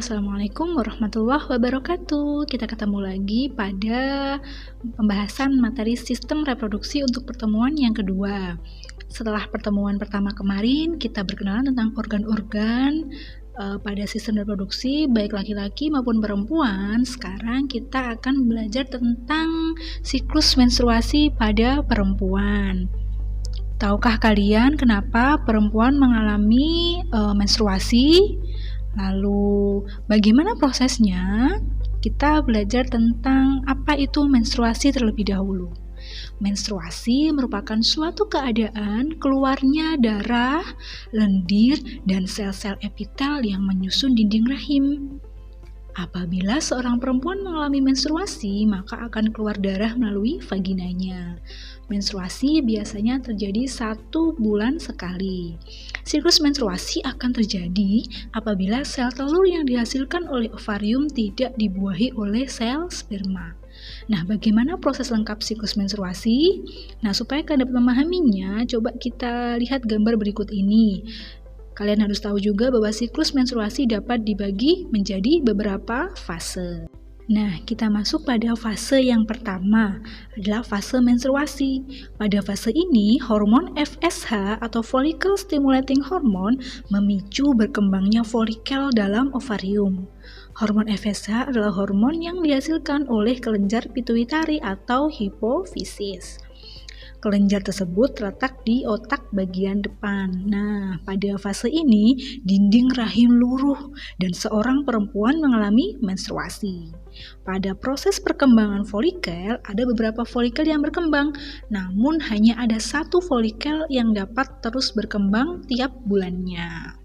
Assalamualaikum warahmatullahi wabarakatuh. Kita ketemu lagi pada pembahasan materi sistem reproduksi untuk pertemuan yang kedua. Setelah pertemuan pertama kemarin, kita berkenalan tentang organ-organ pada sistem reproduksi, baik laki-laki maupun perempuan. Sekarang kita akan belajar tentang siklus menstruasi pada perempuan. Tahukah kalian kenapa perempuan mengalami menstruasi? Lalu, bagaimana prosesnya? Kita belajar tentang apa itu menstruasi terlebih dahulu. Menstruasi merupakan suatu keadaan keluarnya darah, lendir, dan sel-sel epitel yang menyusun dinding rahim. Apabila seorang perempuan mengalami menstruasi, maka akan keluar darah melalui vaginanya. Menstruasi biasanya terjadi 1 bulan sekali. Siklus menstruasi akan terjadi apabila sel telur yang dihasilkan oleh ovarium tidak dibuahi oleh sel sperma. Nah, bagaimana proses lengkap siklus menstruasi? Nah, supaya kalian dapat memahaminya, coba kita lihat gambar berikut ini. Kalian harus tahu juga bahwa siklus menstruasi dapat dibagi menjadi beberapa fase. Nah, kita masuk pada fase yang pertama, adalah fase menstruasi. Pada fase ini, hormon FSH atau Follicle Stimulating Hormone memicu berkembangnya folikel dalam ovarium. Hormon FSH adalah hormon yang dihasilkan oleh kelenjar pituitari atau hipofisis. Kelenjar tersebut terletak di otak bagian depan. Nah, pada fase ini, dinding rahim luruh dan seorang perempuan mengalami menstruasi. Pada proses perkembangan folikel, ada beberapa folikel yang berkembang, namun hanya ada 1 folikel yang dapat terus berkembang tiap bulannya.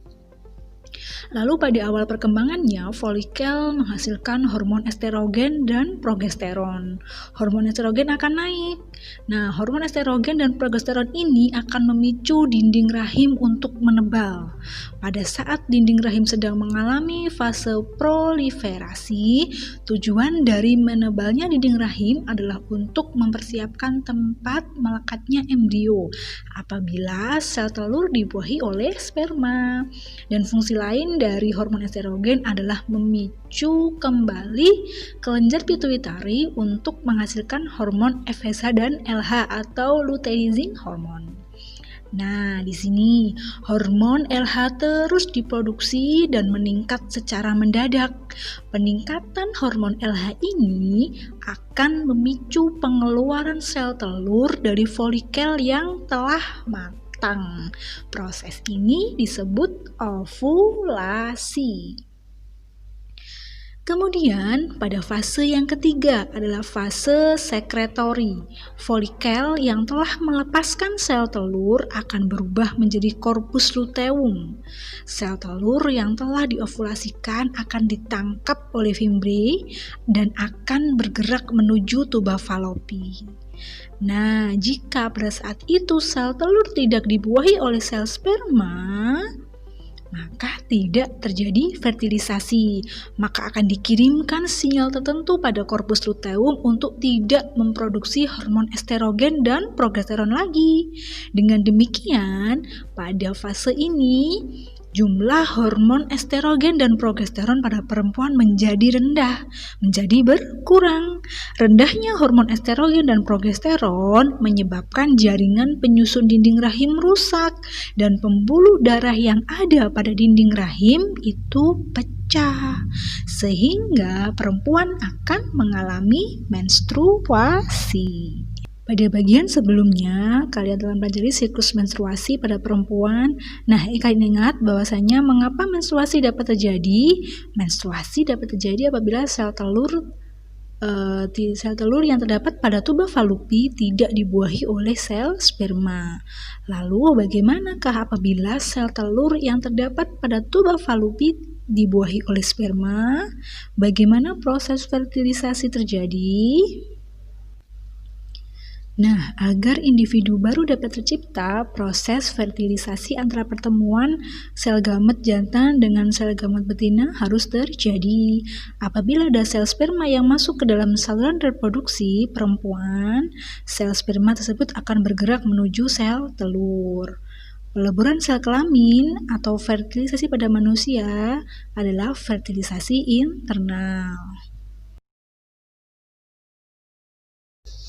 Lalu pada awal perkembangannya, folikel menghasilkan hormon estrogen dan progesteron. Hormon estrogen akan naik. Nah, hormon estrogen dan progesteron ini akan memicu dinding rahim untuk menebal. Pada saat dinding rahim sedang mengalami fase proliferasi, tujuan dari menebalnya dinding rahim adalah untuk mempersiapkan tempat melekatnya embrio apabila sel telur dibuahi oleh sperma. Dan fungsi lain dari hormon estrogen adalah memicu kembali kelenjar pituitari untuk menghasilkan hormon FSH dan LH atau luteinizing hormone. Nah, di sini hormon LH terus diproduksi dan meningkat secara mendadak. Peningkatan hormon LH ini akan memicu pengeluaran sel telur dari folikel yang telah matang. Proses ini disebut ovulasi. Kemudian pada fase yang ketiga adalah fase sekretori. Folikel yang telah melepaskan sel telur akan berubah menjadi korpus luteum. Sel telur yang telah diovulasikan akan ditangkap oleh fimbriae dan akan bergerak menuju tuba Fallopi. Nah, jika pada saat itu sel telur tidak dibuahi oleh sel sperma, maka tidak terjadi fertilisasi, maka akan dikirimkan sinyal tertentu pada korpus luteum untuk tidak memproduksi hormon estrogen dan progesteron lagi. Dengan demikian, pada fase ini jumlah hormon estrogen dan progesteron pada perempuan menjadi rendah, menjadi berkurang. Rendahnya hormon estrogen dan progesteron menyebabkan jaringan penyusun dinding rahim rusak dan pembuluh darah yang ada pada dinding rahim itu pecah, sehingga perempuan akan mengalami menstruasi. Pada bagian sebelumnya, kalian telah mempelajari siklus menstruasi pada perempuan. Nah, kalian ingat bahwasanya mengapa menstruasi dapat terjadi? Menstruasi dapat terjadi apabila sel telur yang terdapat pada tuba Fallopi tidak dibuahi oleh sel sperma. Lalu, bagaimanakah apabila sel telur yang terdapat pada tuba Fallopi dibuahi oleh sperma? Bagaimana proses fertilisasi terjadi? Nah, agar individu baru dapat tercipta, proses fertilisasi antara pertemuan sel gamet jantan dengan sel gamet betina harus terjadi. Apabila ada sel sperma yang masuk ke dalam saluran reproduksi perempuan, sel sperma tersebut akan bergerak menuju sel telur. Peleburan sel kelamin atau fertilisasi pada manusia adalah fertilisasi internal.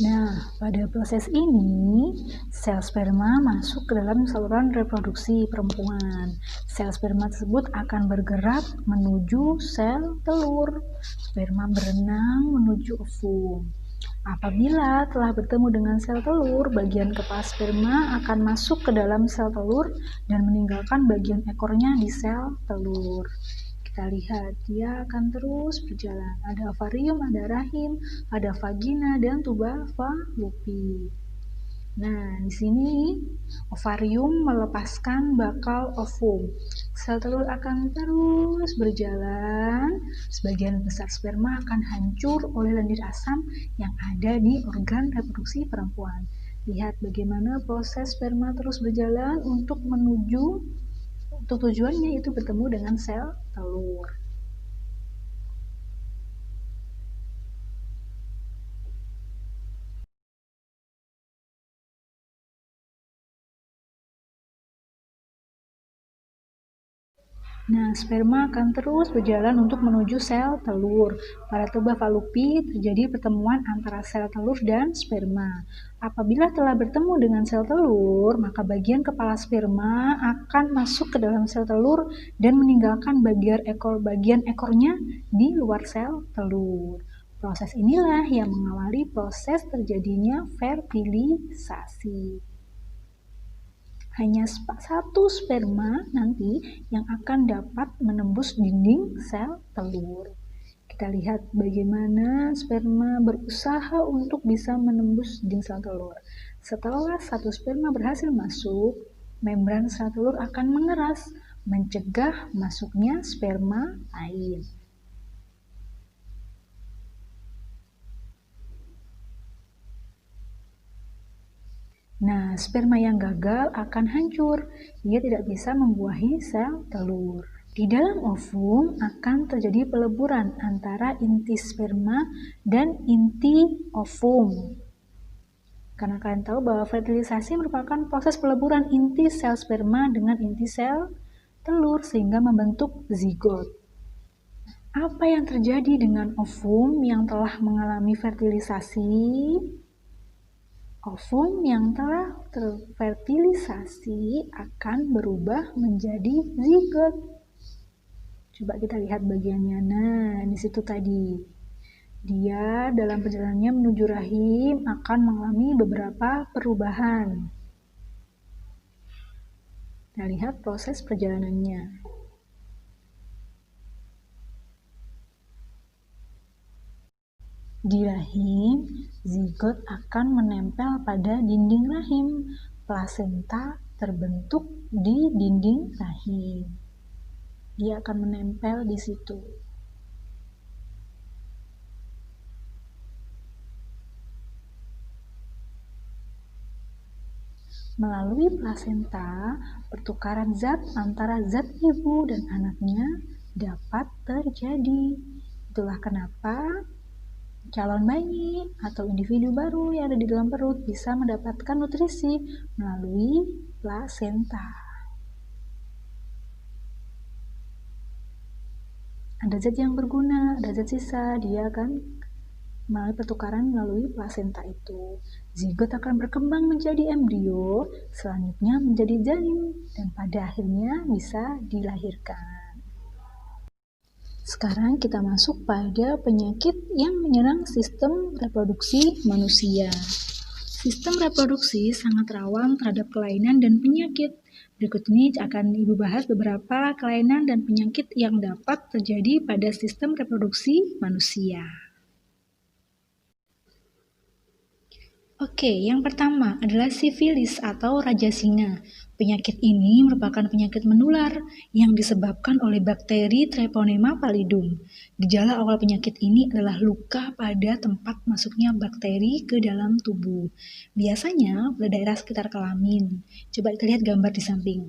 Nah, pada proses ini, sel sperma masuk ke dalam saluran reproduksi perempuan. Sel sperma tersebut akan bergerak menuju sel telur. Sperma berenang menuju ovum. Apabila telah bertemu dengan sel telur, bagian kepala sperma akan masuk ke dalam sel telur dan meninggalkan bagian ekornya di sel telur. Kita lihat, dia akan terus berjalan. Ada ovarium, ada rahim, ada vagina, dan tuba fallopi. Nah, di sini ovarium melepaskan bakal ovum. Sel telur akan terus berjalan. Sebagian besar sperma akan hancur oleh lendir asam yang ada di organ reproduksi perempuan. Lihat bagaimana proses sperma terus berjalan untuk tujuannya itu bertemu dengan sel telur. Nah, sperma akan terus berjalan untuk menuju sel telur. Pada tuba fallopi terjadi pertemuan antara sel telur dan sperma. Apabila telah bertemu dengan sel telur, maka bagian kepala sperma akan masuk ke dalam sel telur dan meninggalkan bagian ekornya di luar sel telur. Proses inilah yang mengawali proses terjadinya fertilisasi. Hanya satu sperma nanti yang akan dapat menembus dinding sel telur. Kita lihat bagaimana sperma berusaha untuk bisa menembus dinding sel telur. Setelah satu sperma berhasil masuk, membran sel telur akan mengeras, mencegah masuknya sperma lain. Nah, sperma yang gagal akan hancur. Ia tidak bisa membuahi sel telur. Di dalam ovum akan terjadi peleburan antara inti sperma dan inti ovum. Karena kalian tahu bahwa fertilisasi merupakan proses peleburan inti sel sperma dengan inti sel telur sehingga membentuk zigot. Apa yang terjadi dengan ovum yang telah mengalami fertilisasi? Ovum yang telah terfertilisasi akan berubah menjadi zigot. Coba kita lihat bagiannya. Nah, di situ tadi. Dia dalam perjalanannya menuju rahim akan mengalami beberapa perubahan. Kita lihat proses perjalanannya. Di rahim, zigot akan menempel pada dinding rahim. Plasenta terbentuk di dinding rahim. Dia akan menempel di situ. Melalui plasenta, pertukaran zat antara zat ibu dan anaknya dapat terjadi. Itulah kenapa calon bayi atau individu baru yang ada di dalam perut bisa mendapatkan nutrisi melalui plasenta. Ada zat yang berguna, ada zat sisa, dia akan melalui pertukaran melalui plasenta itu. Zigot akan berkembang menjadi embrio, selanjutnya menjadi janin, dan pada akhirnya bisa dilahirkan. Sekarang kita masuk pada penyakit yang menyerang sistem reproduksi manusia. Sistem reproduksi sangat rawan terhadap kelainan dan penyakit. Berikut ini akan Ibu bahas beberapa kelainan dan penyakit yang dapat terjadi pada sistem reproduksi manusia. Oke, yang pertama adalah sifilis atau raja singa. Penyakit ini merupakan penyakit menular yang disebabkan oleh bakteri Treponema pallidum. Gejala awal penyakit ini adalah luka pada tempat masuknya bakteri ke dalam tubuh. Biasanya pada daerah sekitar kelamin. Coba kita lihat gambar di samping.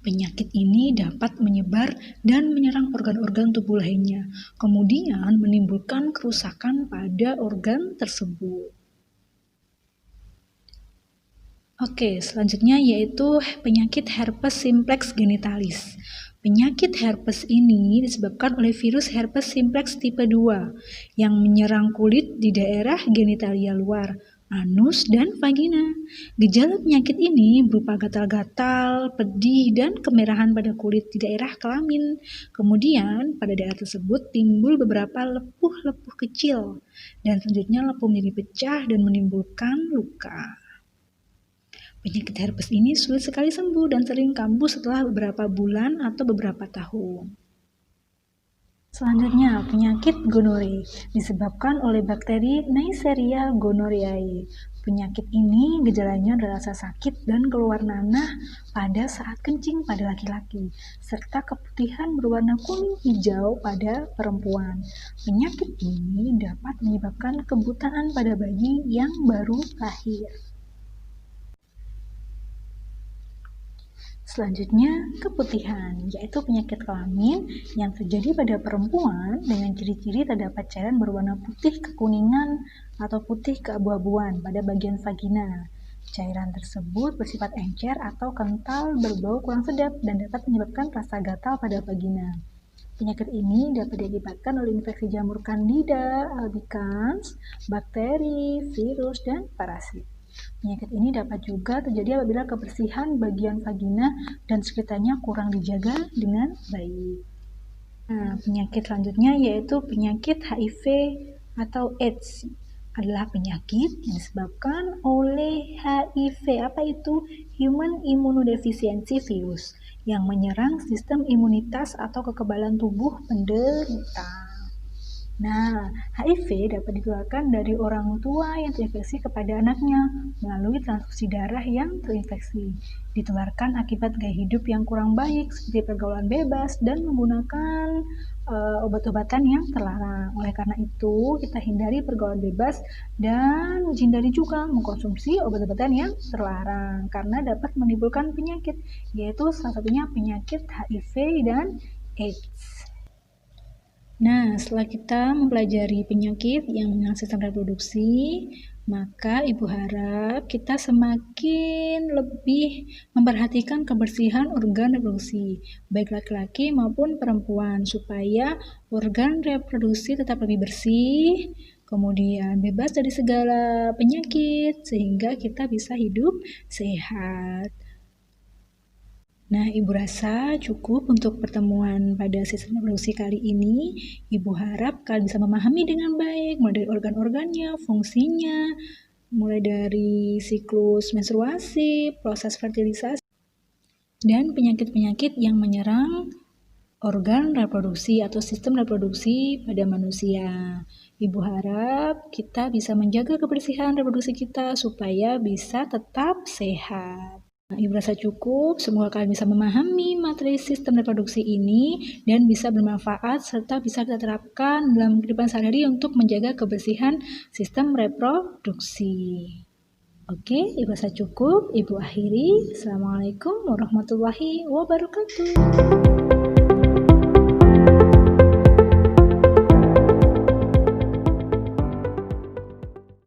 Penyakit ini dapat menyebar dan menyerang organ-organ tubuh lainnya, kemudian menimbulkan kerusakan pada organ tersebut. Oke, selanjutnya yaitu penyakit herpes simplex genitalis. Penyakit herpes ini disebabkan oleh virus herpes simplex tipe 2 yang menyerang kulit di daerah genitalia luar, anus, dan vagina. Gejala penyakit ini berupa gatal-gatal, pedih, dan kemerahan pada kulit di daerah kelamin. Kemudian, pada daerah tersebut timbul beberapa lepuh-lepuh kecil, dan selanjutnya lepuh menjadi pecah dan menimbulkan luka. Penyakit herpes ini sulit sekali sembuh dan sering kambuh setelah beberapa bulan atau beberapa tahun. Selanjutnya, penyakit gonore disebabkan oleh bakteri Neisseria gonorrhoeae. Penyakit ini gejalanya adalah rasa sakit dan keluar nanah pada saat kencing pada laki-laki, serta keputihan berwarna kuning hijau pada perempuan. Penyakit ini dapat menyebabkan kebutaan pada bayi yang baru lahir. Selanjutnya, keputihan, yaitu penyakit kelamin yang terjadi pada perempuan dengan ciri-ciri terdapat cairan berwarna putih kekuningan atau putih keabu-abuan pada bagian vagina. Cairan tersebut bersifat encer atau kental, berbau kurang sedap, dan dapat menyebabkan rasa gatal pada vagina. Penyakit ini dapat diakibatkan oleh infeksi jamur Candida albicans, bakteri, virus, dan parasit. Penyakit ini dapat juga terjadi apabila kebersihan bagian vagina dan sekitarnya kurang dijaga dengan baik. Nah, penyakit selanjutnya yaitu penyakit HIV atau AIDS adalah penyakit yang disebabkan oleh HIV. Apa itu? Human Immunodeficiency Virus yang menyerang sistem imunitas atau kekebalan tubuh penderita. Nah, HIV dapat ditularkan dari orang tua yang terinfeksi kepada anaknya melalui transfusi darah yang terinfeksi. Ditularkan akibat gaya hidup yang kurang baik seperti pergaulan bebas dan menggunakan obat-obatan yang terlarang. Oleh karena itu, kita hindari pergaulan bebas dan hindari juga mengkonsumsi obat-obatan yang terlarang karena dapat menimbulkan penyakit, yaitu salah satunya penyakit HIV dan AIDS. Nah, setelah kita mempelajari penyakit yang menyerang sistem reproduksi, maka Ibu harap kita semakin lebih memperhatikan kebersihan organ reproduksi, baik laki-laki maupun perempuan, supaya organ reproduksi tetap lebih bersih, kemudian bebas dari segala penyakit, sehingga kita bisa hidup sehat. Nah, Ibu rasa cukup untuk pertemuan pada sistem reproduksi kali ini. Ibu harap kalian bisa memahami dengan baik, mulai dari organ-organnya, fungsinya, mulai dari siklus menstruasi, proses fertilisasi, dan penyakit-penyakit yang menyerang organ reproduksi atau sistem reproduksi pada manusia. Ibu harap kita bisa menjaga kebersihan reproduksi kita supaya bisa tetap sehat. Ibu rasa cukup, semoga kalian bisa memahami materi sistem reproduksi ini dan bisa bermanfaat serta bisa kita terapkan dalam kehidupan sehari-hari untuk menjaga kebersihan sistem reproduksi. Oke, Ibu rasa cukup. Ibu akhiri. Assalamualaikum warahmatullahi wabarakatuh.